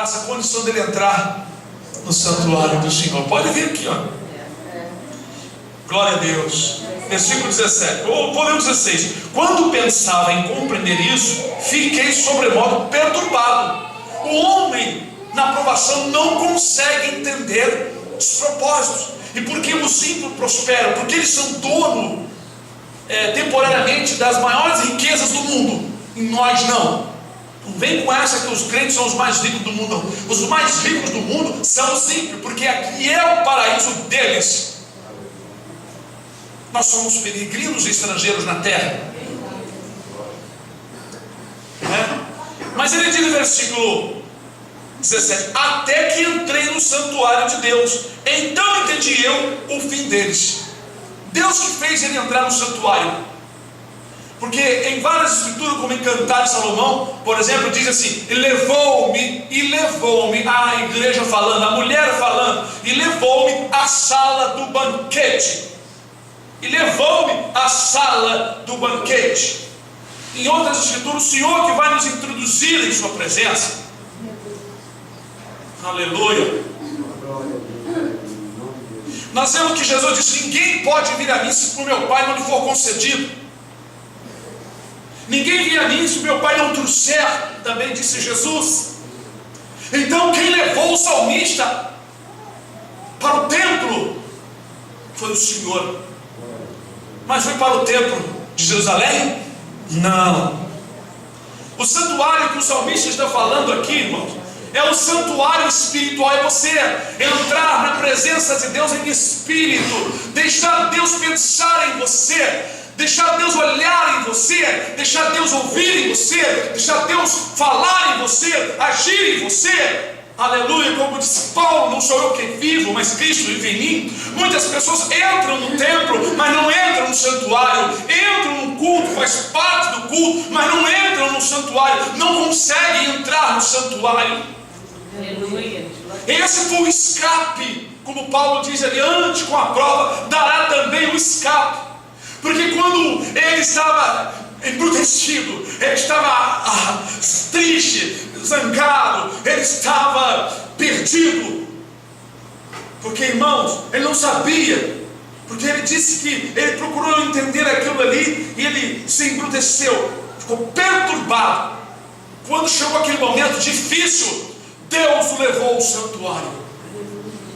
A condição dele entrar no santuário do Senhor. Pode vir aqui, ó. Glória a Deus. Versículo 17. Vou ler o 16. Quando pensava em compreender isso, fiquei sobremodo perturbado. O homem, na provação, não consegue entender os propósitos. E porque os ímpios prosperam? Porque eles são dono temporariamente das maiores riquezas do mundo. E nós não. Não vem com essa que os crentes são os mais ricos do mundo, não. Os mais ricos do mundo são os ímpios, porque aqui é o paraíso deles. Nós somos peregrinos e estrangeiros na terra. Mas ele diz no versículo 17: até que entrei no santuário de Deus, então entendi eu o fim deles. Deus que fez ele entrar no santuário. Porque em várias escrituras, como em Cantares de Salomão, por exemplo, diz assim: e levou-me, a igreja falando, a mulher falando, e levou-me à sala do banquete. E levou-me à sala do banquete. Em outras escrituras, o Senhor que vai nos introduzir em sua presença. Aleluia. Nós vemos que Jesus disse: ninguém pode vir a mim se por meu Pai não lhe for concedido. Ninguém vem a mim se meu Pai não trouxer, também disse Jesus. Então quem levou o salmista para o templo foi o Senhor. Mas foi para o templo de Jerusalém? Não. O santuário que o salmista está falando aqui, irmãos, é o santuário espiritual. É você entrar na presença de Deus em espírito, deixar Deus pensar em você, deixar Deus olhar em você, deixar Deus ouvir em você, deixar Deus falar em você, agir em você. Aleluia. Como disse Paulo: não sou eu quem vivo, mas Cristo vive em mim. Muitas pessoas entram no templo, mas não entram no santuário. Entram no culto, faz parte do culto, mas não entram no santuário. Não conseguem entrar no santuário. Aleluia. Esse foi o escape. Como Paulo diz ali: antes com a prova dará também o escape. Porque quando ele estava embrutecido, ele estava triste, zangado, ele estava perdido. Porque, irmãos, ele não sabia. Porque ele disse que ele procurou entender aquilo ali e ele se embruteceu, ficou perturbado. Quando chegou aquele momento difícil, Deus o levou ao santuário.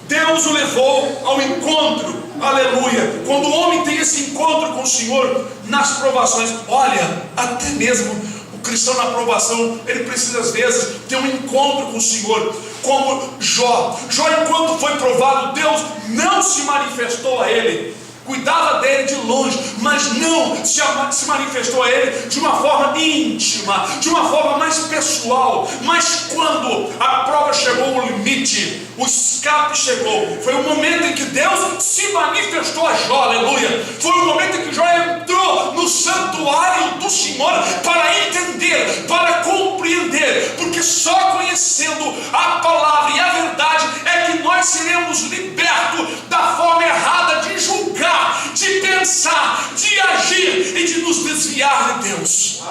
Deus o levou ao encontro. Aleluia. Quando o homem tem esse encontro com o Senhor nas provações, olha, até mesmo o cristão na provação, ele precisa às vezes ter um encontro com o Senhor. Como Jó, enquanto foi provado, Deus não se manifestou a ele. Cuidava dele de longe, mas não se manifestou a ele de uma forma íntima, de uma forma mais pessoal. Mas quando a prova chegou ao limite, o escape chegou, foi o momento em que Deus se manifestou a Jó. Aleluia. Foi o momento em que Jó entrou no santuário do Senhor para entender, para compreender, porque só conhecendo a palavra e a verdade é que nós seremos libertos da forma errada de julgar, de pensar, de agir e de nos desviar de Deus.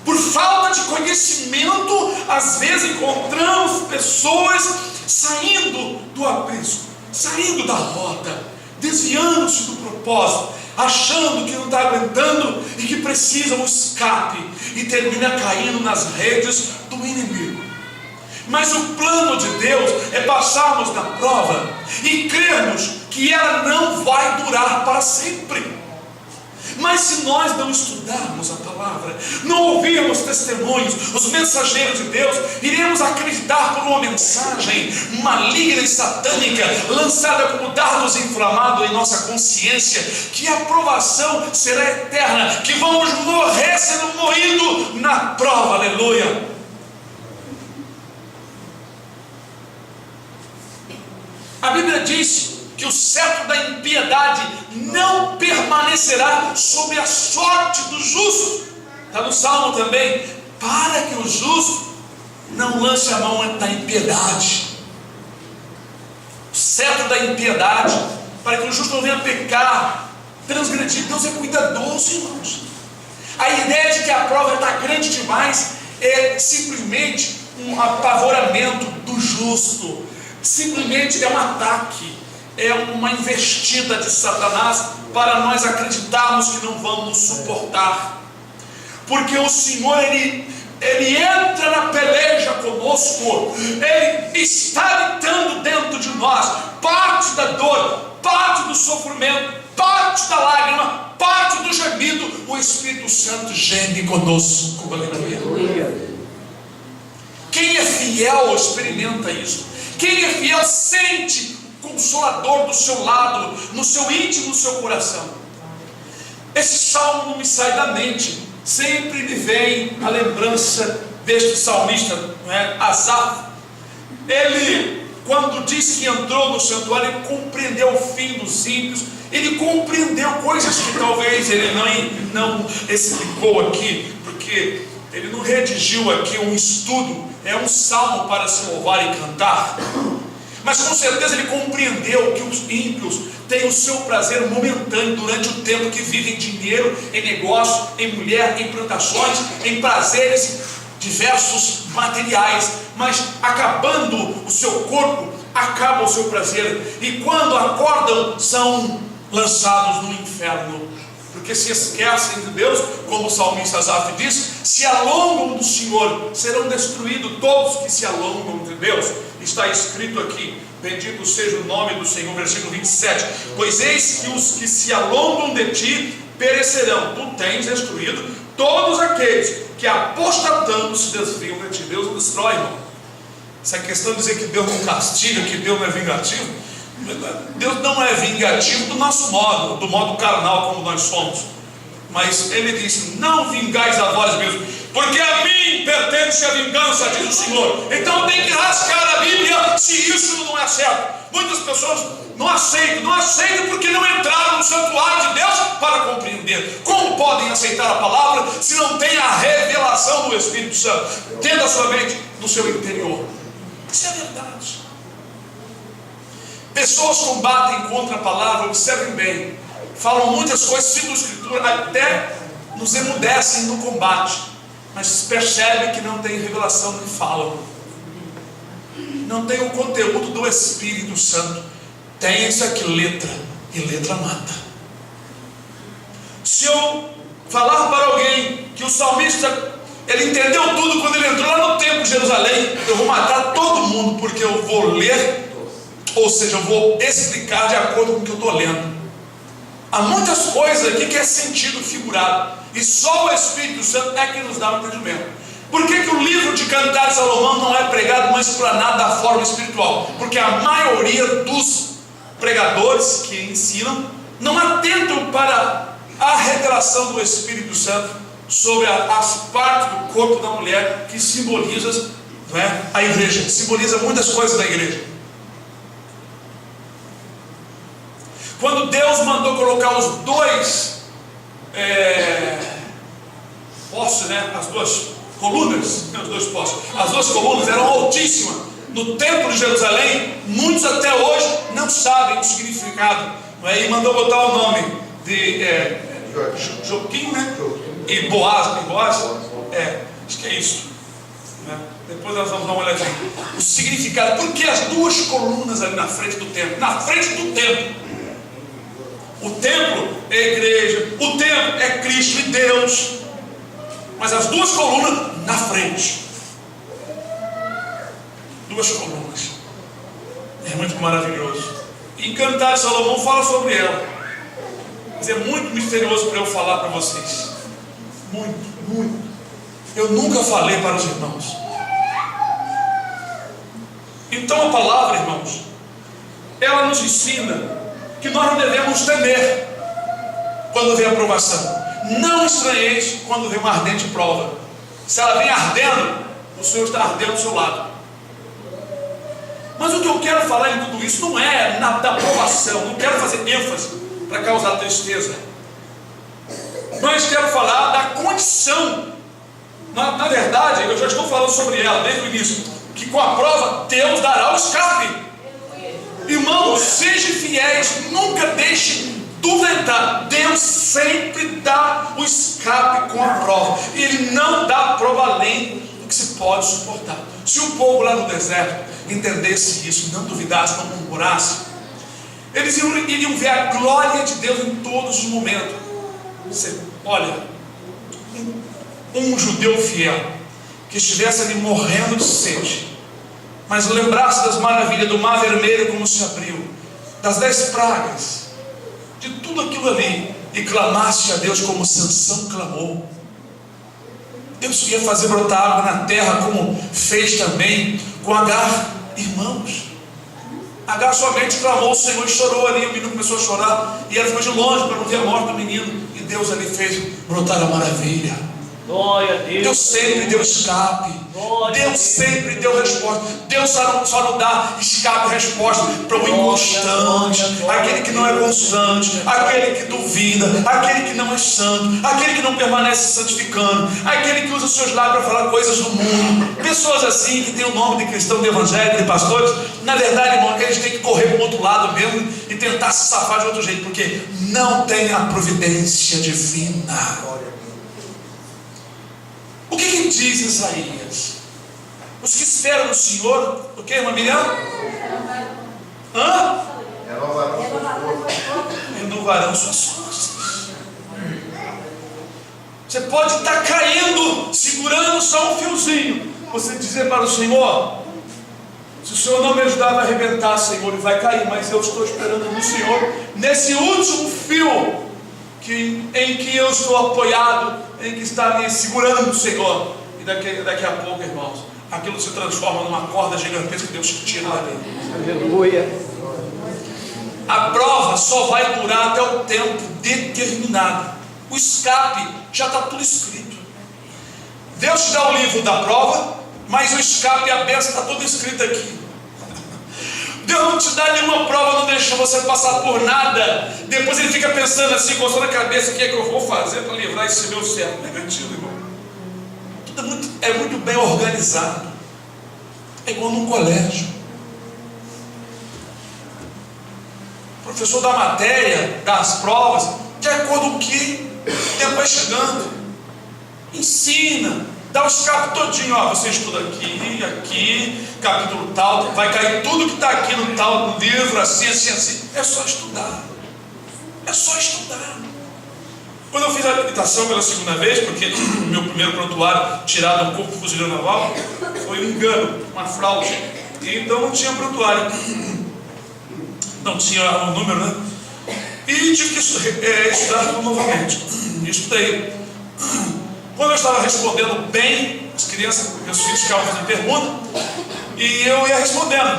Por falta de conhecimento, às vezes encontramos pessoas saindo do aprisco, saindo da rota, desviando-se do propósito, achando que não está aguentando e que precisa um escape, e termina caindo nas redes do inimigo. Mas o plano de Deus é passarmos na prova e crermos que ela não vai durar para sempre. Mas se nós não estudarmos a palavra, não ouvirmos testemunhos, os mensageiros de Deus, iremos acreditar por uma mensagem maligna e satânica, lançada como dardos inflamados em nossa consciência, que a provação será eterna, que vamos morrer sendo moídos na prova. Aleluia. A Bíblia diz que o cetro da impiedade não permanecerá sobre a sorte do justo. Está no Salmo também, para que o justo não lance a mão da impiedade. O cetro da impiedade, para que o justo não venha pecar, transgredir. Deus é cuidadoso, irmãos. A ideia de que a prova está grande demais é simplesmente um apavoramento do justo. Simplesmente é um ataque, é uma investida de Satanás para nós acreditarmos que não vamos suportar. Porque o Senhor, Ele entra na peleja conosco, Ele está habitando dentro de nós. Parte da dor, parte do sofrimento, parte da lágrima, parte do gemido, o Espírito Santo geme conosco. Aleluia. Quem é fiel experimenta isso. Quem é fiel sente o Consolador do seu lado, no seu íntimo, no seu coração. Esse salmo não me sai da mente. Sempre me vem a lembrança deste salmista, não é? Asaf. Ele, quando diz que entrou no santuário, ele compreendeu o fim dos ímpios. Ele compreendeu coisas que talvez ele não explicou aqui, porque ele não redigiu aqui um estudo, é um salmo para se louvar e cantar. Mas com certeza ele compreendeu que os ímpios têm o seu prazer momentâneo durante o tempo que vivem em dinheiro, em negócio, em mulher, em plantações, em prazeres diversos materiais, mas acabando o seu corpo, acaba o seu prazer, e quando acordam são lançados no inferno, porque se esquecem de Deus, como o salmista Asaf diz, se alongam do Senhor, serão destruídos todos que se alongam de Deus. Está escrito aqui, bendito seja o nome do Senhor, versículo 27, pois eis que os que se alongam de ti perecerão, tu tens destruído todos aqueles que apostatando se desviam de ti. Deus destrói, irmão. Essa questão de dizer que Deus não castiga, que Deus não é vingativo, Deus não é vingativo do nosso modo, do modo carnal como nós somos, mas Ele disse, não vingais a vós mesmos, porque a mim pertence a vingança, diz o Senhor. Então tem que rasgar a Bíblia se isso não é certo. Muitas pessoas não aceitam porque não entraram no santuário de Deus para compreender. Como podem aceitar a palavra se não tem a revelação do Espírito Santo dentro da sua mente, no seu interior? Isso é verdade. Pessoas combatem contra a palavra, observem bem, falam muitas coisas, citam a Escritura, até nos emudecem no combate, mas percebe que não tem revelação do que falam, não tem o conteúdo do Espírito Santo. Tem isso aqui, letra, e letra mata. Se eu falar para alguém que o salmista, ele entendeu tudo quando ele entrou lá no templo de Jerusalém, eu vou matar todo mundo, porque eu vou ler, ou seja, eu vou explicar de acordo com o que eu estou lendo. Há muitas coisas aqui que é sentido figurado, e só o Espírito Santo é que nos dá o entendimento. Por que o livro de Cantares de Salomão não é pregado, não explanado da forma espiritual? Porque a maioria dos pregadores que ensinam não atentam para a revelação do Espírito Santo sobre as partes do corpo da mulher que simboliza, não é, a igreja, simboliza muitas coisas da igreja. Quando Deus mandou colocar os dois postes, né, as duas colunas, os dois postes, as duas colunas eram altíssimas no templo de Jerusalém, muitos até hoje não sabem o significado, não é? E mandou botar o nome de Joaquim, né? E Boaz, acho que é isso, né? Depois nós vamos dar uma olhadinha. O significado, porque as duas colunas ali na frente do templo, o templo é a igreja, o templo é Cristo e Deus, mas as duas colunas na frente, duas colunas, é muito maravilhoso. E Cantares de Salomão fala sobre ela, mas é muito misterioso para eu falar para vocês, muito. Eu nunca falei para os irmãos. Então a palavra, irmãos, ela nos ensina que nós não devemos temer quando vem a provação. Não estranheis quando vem uma ardente prova. Se ela vem ardendo, o Senhor está ardendo ao seu lado. Mas o o que eu quero falar em tudo isso não é da aprovação, não quero fazer ênfase para causar tristeza, mas quero falar da condição. Na verdade, eu já estou falando sobre ela desde o início, que com a prova Deus dará o escape. Irmãos, sejam fiéis, nunca deixem duvidar. Deus sempre dá o escape com a prova. Ele não dá prova além do que se pode suportar. Se o povo lá no deserto entendesse isso, não duvidasse, não murmurasse, eles iriam ver a glória de Deus em todos os momentos. Olha, um judeu fiel que estivesse ali morrendo de sede, mas lembrasse das maravilhas do mar vermelho como se abriu, das 10 pragas, de tudo aquilo ali, e clamasse a Deus como Sansão clamou, Deus ia fazer brotar água na terra, como fez também com Agar. Irmãos, Agar somente clamou, o Senhor chorou ali, o menino começou a chorar, e ela ficou de longe para não ver a morte do menino, e Deus ali fez brotar a maravilha. Glória a Deus. Deus sempre deu escape. Deus sempre deu resposta. Deus só não dá escape e resposta para o inconstante, aquele que não é constante, aquele que duvida, aquele que não é santo, aquele que não permanece santificando, aquele que usa os seus lábios para falar coisas do mundo. Pessoas assim que têm o nome de cristão, de evangélico, de pastores, na verdade, irmão, eles têm que correr para o outro lado mesmo e tentar se safar de outro jeito, porque não tem a providência divina. O que diz Isaías? Os que esperam no Senhor, o que, irmã Miriam? Renovarão suas forças. Você pode estar caindo, segurando só um fiozinho. Você dizer para o Senhor: se o Senhor não me ajudar, vai arrebentar, Senhor, e vai cair. Mas eu estou esperando no Senhor, nesse último fio em que eu estou apoiado, em que está me segurando o Senhor. E daqui a pouco, irmãos, aquilo se transforma numa corda gigantesca que Deus tira dali. Aleluia. A prova só vai durar até o tempo determinado. O escape já está tudo escrito. Deus te dá o livro da prova, mas o escape e a bênção está tudo escrito aqui. Deus não te dá nenhuma prova, não deixa você passar por nada. Depois ele fica pensando assim, coçando a cabeça: o que é que eu vou fazer para livrar esse meu servo? Negativo, irmão. Tudo é muito bem organizado. É igual num colégio. O professor dá matéria, dá as provas, de acordo com o que o tempo vai chegando. Ensina. Dá o escape todinho, ó, você estuda aqui, capítulo tal, vai cair tudo que está aqui no tal no livro, assim. É só estudar. É só estudar. Quando eu fiz a habilitação pela segunda vez, porque meu primeiro prontuário tirado do Corpo Fuzileiro Naval foi um engano, uma fraude, e então não tinha prontuário, não tinha o número, né? E tive que estudar tudo novamente. Estudei. Quando eu estava respondendo bem, as crianças, meus filhos ficavam fazendo pergunta, e eu ia respondendo.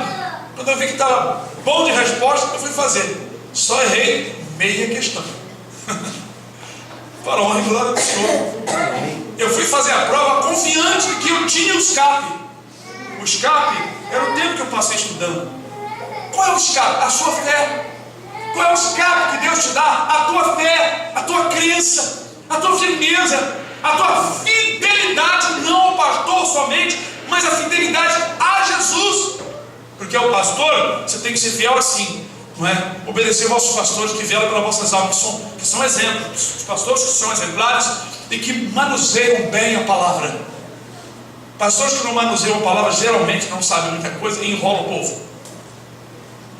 Quando eu vi que estava bom de resposta, eu fui fazer. Só errei meia questão. Para a honra e glória do Senhor. Eu fui fazer a prova confiante de que eu tinha o escape. O escape era o tempo que eu passei estudando. Qual é o escape? A sua fé. Qual é o escape que Deus te dá? A tua fé, a tua crença, a tua firmeza, a tua fidelidade, não ao pastor somente, mas a fidelidade a Jesus. Porque ao pastor, você tem que ser fiel assim, não é? Obedecer aos vossos pastores que velam pelas vossas almas, que são exemplos. Os pastores que são exemplares e que manuseiam bem a palavra. Pastores que não manuseiam a palavra geralmente não sabem muita coisa e enrolam o povo.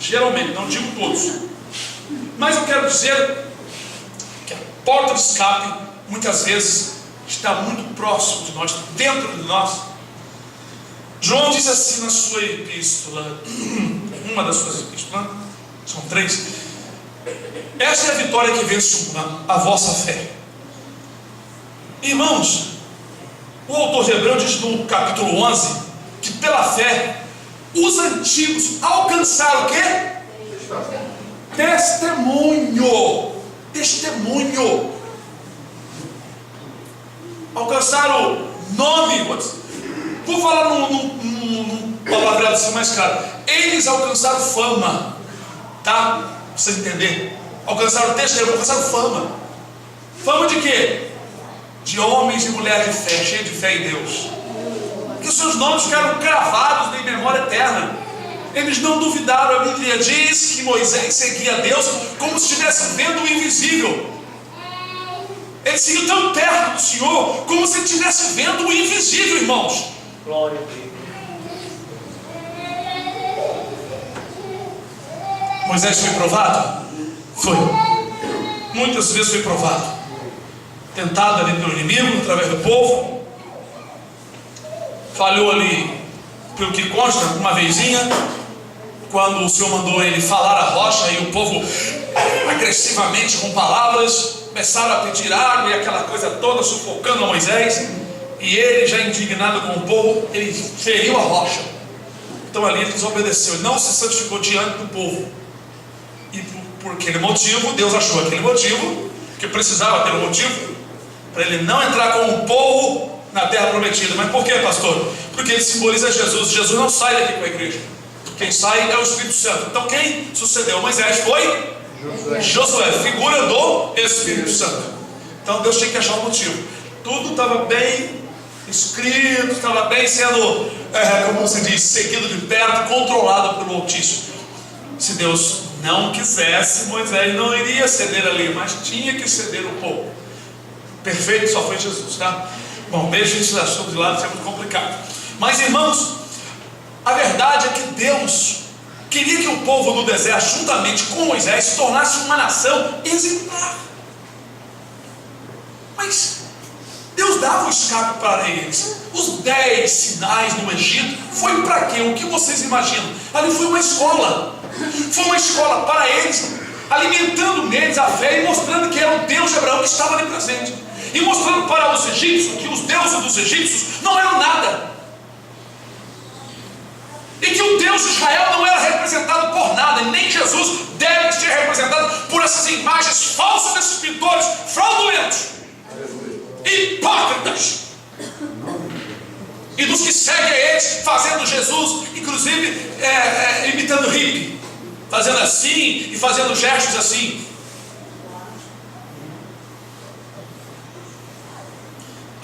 Geralmente, não digo todos. Mas eu quero dizer que a porta de escape muitas vezes está muito próximo de nós, dentro de nós. João diz assim na sua epístola, uma das suas epístolas, são 3: esta é a vitória que vence a vossa fé. Irmãos, o autor de Hebreus diz no capítulo 11 que pela fé os antigos alcançaram o quê? Testemunho. Alcançaram nome. Vou falar num palavreado assim mais claro. Eles alcançaram fama, tá? Pra vocês entenderem. Alcançaram testemunho, alcançaram fama. Fama de quê? De homens e mulheres de fé, cheios de fé em Deus. Que os seus nomes ficaram cravados em memória eterna. Eles não duvidaram. A Bíblia diz que Moisés seguia Deus como se estivesse vendo o invisível. Ele seguiu tão perto do Senhor como se estivesse vendo o invisível, irmãos. Glória a Deus. Moisés foi provado? Foi. Muitas vezes foi provado. Tentado ali pelo inimigo, através do povo. Falhou ali, pelo que consta, uma vezinha, quando o Senhor mandou ele falar a rocha, e o povo agressivamente, com palavras, começaram a pedir água e aquela coisa toda, sufocando a Moisés. E ele, já indignado com o povo, ele feriu a rocha. Então ali ele desobedeceu, ele não se santificou diante do povo. E por aquele motivo, Deus achou aquele motivo, que precisava ter um motivo, para ele não entrar com o povo na terra prometida. Mas por quê, pastor? Porque ele simboliza Jesus. Jesus não sai daqui com a igreja. Quem sai é o Espírito Santo. Então quem sucedeu Moisés foi Josué, figura do Espírito Santo. Então Deus tinha que achar um motivo. Tudo estava bem escrito, estava bem sendo, como se diz, seguido de perto, controlado pelo Altíssimo. Se Deus não quisesse, Moisés não iria ceder ali, mas tinha que ceder um pouco. Perfeito só foi Jesus, tá? Bom, deixa esse assunto de lado, isso é muito complicado. Mas, irmãos, a verdade é que Deus queria que o povo do deserto, juntamente com Moisés, se tornasse uma nação exemplar. Mas Deus dava o escape para eles. Os 10 sinais no Egito foi para quê? O que vocês imaginam? Ali foi uma escola. Foi uma escola para eles, alimentando neles a fé e mostrando que era o Deus de Abraão que estava ali presente. E mostrando para os egípcios que os deuses dos egípcios não eram nada. E que o Deus de Israel não era representado por nada. E nem Jesus deve ser representado por essas imagens falsas desses pintores fraudulentos, hipócritas, e dos que seguem a eles, fazendo Jesus, inclusive imitando hippie, fazendo assim e fazendo gestos assim.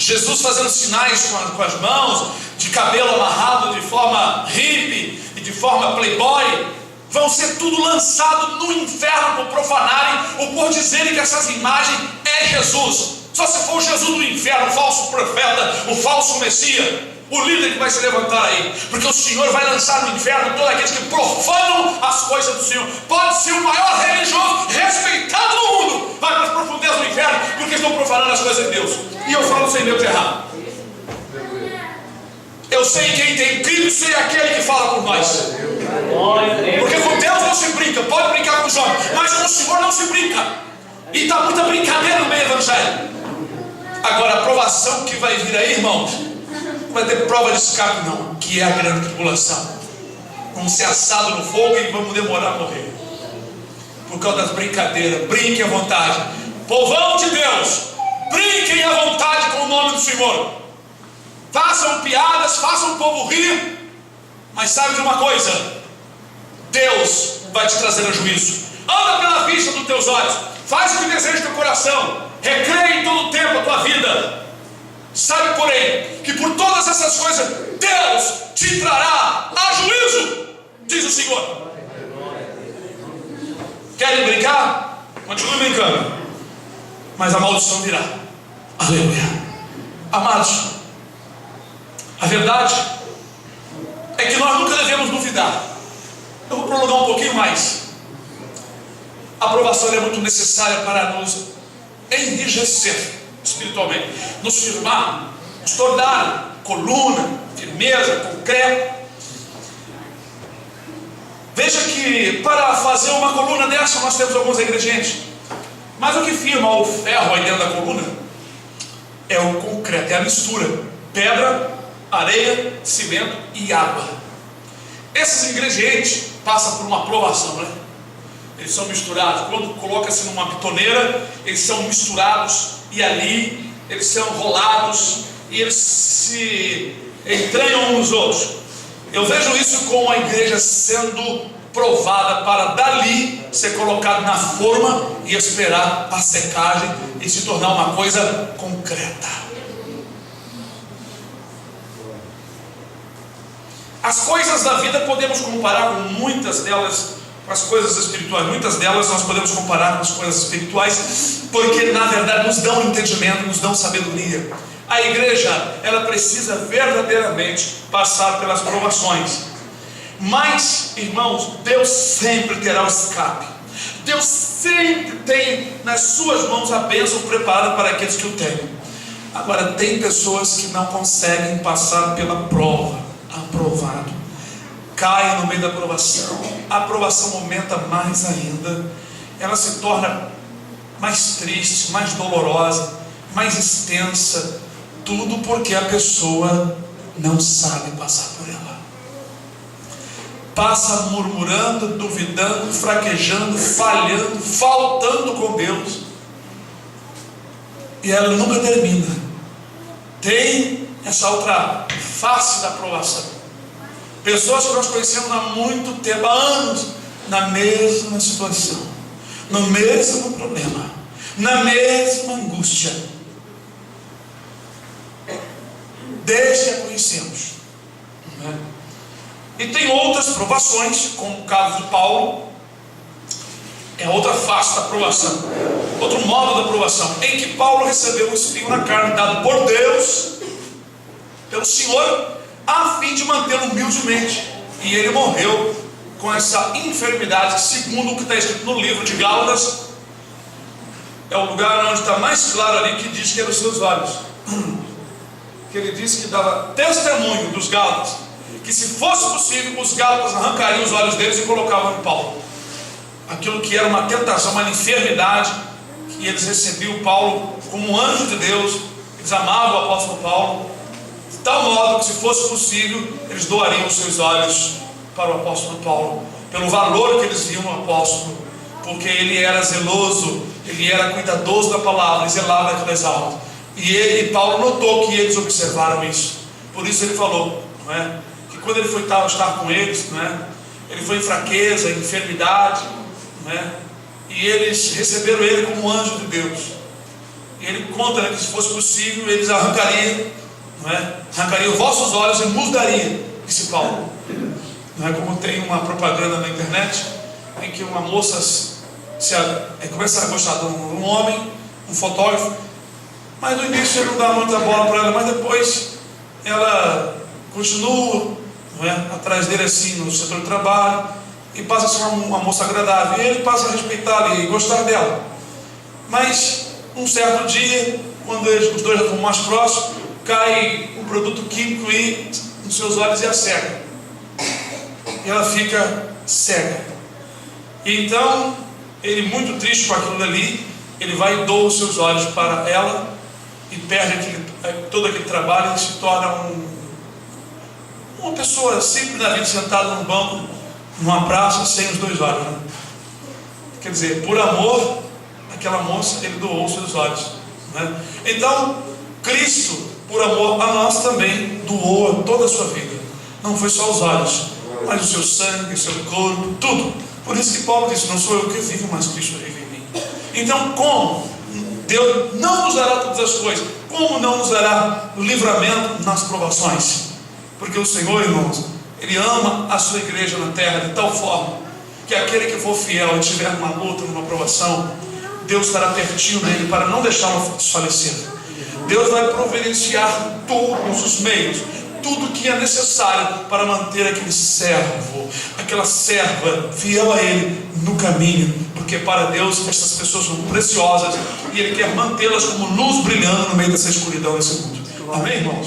Jesus fazendo sinais com as mãos, de cabelo amarrado de forma hippie e de forma playboy, vão ser tudo lançado no inferno por profanarem ou por dizerem que essas imagens é Jesus. Só se for o Jesus do inferno, o falso profeta, o falso Messias, o líder que vai se levantar aí, porque o Senhor vai lançar no inferno todos aqueles que profanam as coisas do Senhor. Pode ser o maior religioso respeitado no mundo, vai para as profundezas do inferno, porque estão profanando as coisas de Deus. E eu falo sem medo de errar. Eu sei quem tem Cristo e aquele que fala por nós. Porque com Deus não se brinca, pode brincar com os homens, mas com o Senhor não se brinca. E está muita brincadeira no meio do evangelho. Agora a provação que vai vir aí, irmãos, não vai ter prova de escape não, que é a grande tribulação. Vamos ser assados no fogo e vamos demorar a morrer por causa das brincadeiras. Brinquem à vontade, povão de Deus, brinquem à vontade com o nome do Senhor, façam piadas, façam o povo rir, mas sabe de uma coisa? Deus vai te trazer a juízo. Anda pela vista dos teus olhos, faz o que deseja teu coração, recreia em todo o tempo a tua vida. Sabe, porém, que por todas essas coisas Deus te trará a juízo, diz o Senhor. Querem brincar? Continue brincando, mas a maldição virá. Aleluia. Amados, a verdade é que nós nunca devemos duvidar. Eu vou prolongar um pouquinho mais. A aprovação é muito necessária para nos enrijecer espiritualmente, nos firmar, nos tornar coluna, firmeza, concreto. Veja que para fazer uma coluna dessa nós temos alguns ingredientes, mas o que firma o ferro aí dentro da coluna é o concreto, é a mistura: pedra, areia, cimento e água. Esses ingredientes passam por uma aprovação, né? Eles são misturados. Quando coloca-se numa bitoneira, eles são misturados e ali eles são rolados e eles se entranham uns nos outros. Eu vejo isso como a igreja sendo provada para dali ser colocado na forma e esperar a secagem e se tornar uma coisa concreta. As coisas da vida podemos comparar com muitas delas, com as coisas espirituais. Muitas delas nós podemos comparar com as coisas espirituais, porque na verdade nos dão entendimento, nos dão sabedoria. A igreja, ela precisa verdadeiramente passar pelas provações. Mas, irmãos, Deus sempre terá o escape. Deus sempre tem nas suas mãos a bênção preparada para aqueles que o têm. Agora, tem pessoas que não conseguem passar pela prova. Aprovado, cai no meio da aprovação. A aprovação aumenta mais ainda. Ela se torna mais triste, mais dolorosa, mais extensa. Tudo porque a pessoa não sabe passar por ela. Passa murmurando, duvidando, fraquejando, falhando, faltando com Deus, e ela nunca termina. Tem essa outra face da aprovação. Pessoas que nós conhecemos há muito tempo, há anos, na mesma situação, no mesmo problema, na mesma angústia, desde que a conhecemos. E tem outras provações, como o caso de Paulo, é outra face da aprovação, outro modo da aprovação, em que Paulo recebeu um espinho na carne dado por Deus, pelo Senhor, a fim de mantê-lo humildemente. E ele morreu com essa enfermidade, segundo o que está escrito no livro de Gálatas. É o lugar onde está mais claro ali, que diz que eram os seus olhos. Que ele disse que dava testemunho dos Gálatas, que se fosse possível, os Gálatas arrancariam os olhos deles e colocavam em Paulo. Aquilo que era uma tentação, uma enfermidade, que eles recebiam Paulo como um anjo de Deus. Eles amavam o apóstolo Paulo, de tal modo que, se fosse possível, eles doariam os seus olhos para o apóstolo Paulo, pelo valor que eles viam no apóstolo, porque ele era zeloso, ele era cuidadoso da palavra, ele zelava daquelas almas. E Paulo notou que eles observaram isso. Por isso ele falou, não é, que quando ele foi estar com eles, não é, ele foi em fraqueza, em enfermidade, não é, e eles receberam ele como um anjo de Deus. E ele conta, né, que, se fosse possível, eles arrancariam, não é, arrancariam os vossos olhos e mudariam, disse Paulo. Não é, como tem uma propaganda na internet em que uma moça começa a gostar de um homem, um fotógrafo, mas no início ele não dá muita bola para ela, mas depois ela continua, não é, atrás dele assim no setor de trabalho, e passa a ser uma moça agradável, e ele passa a respeitá-la e gostar dela. Mas um certo dia, quando os dois já estão mais próximos, cai um produto químico nos seus olhos e a cega, e ela fica cega. E então ele, muito triste com aquilo ali, ele vai e doa os seus olhos para ela, e perde todo aquele trabalho, e se torna uma pessoa simples na vida, sentada num banco, numa praça, sem os dois olhos, né? Quer dizer, por amor àquela moça, ele doou os seus olhos, né? Então Cristo, por amor a nós, também doou toda a sua vida. Não foi só os olhos, mas o seu sangue, o seu corpo, tudo. Por isso que Paulo disse, não sou eu que vivo, mas Cristo vive em mim. Então, como Deus não nos dará todas as coisas, como não nos dará o livramento nas provações? Porque o Senhor, irmãos, Ele ama a sua igreja na terra de tal forma que aquele que for fiel e tiver numa luta, numa provação, Deus estará pertinho dele para não deixá-lo desfalecer. Deus vai providenciar todos os meios, tudo que é necessário para manter aquele servo, aquela serva fiel a Ele no caminho, porque para Deus essas pessoas são preciosas e Ele quer mantê-las como luz brilhando no meio dessa escuridão desse mundo. Amém, irmãos?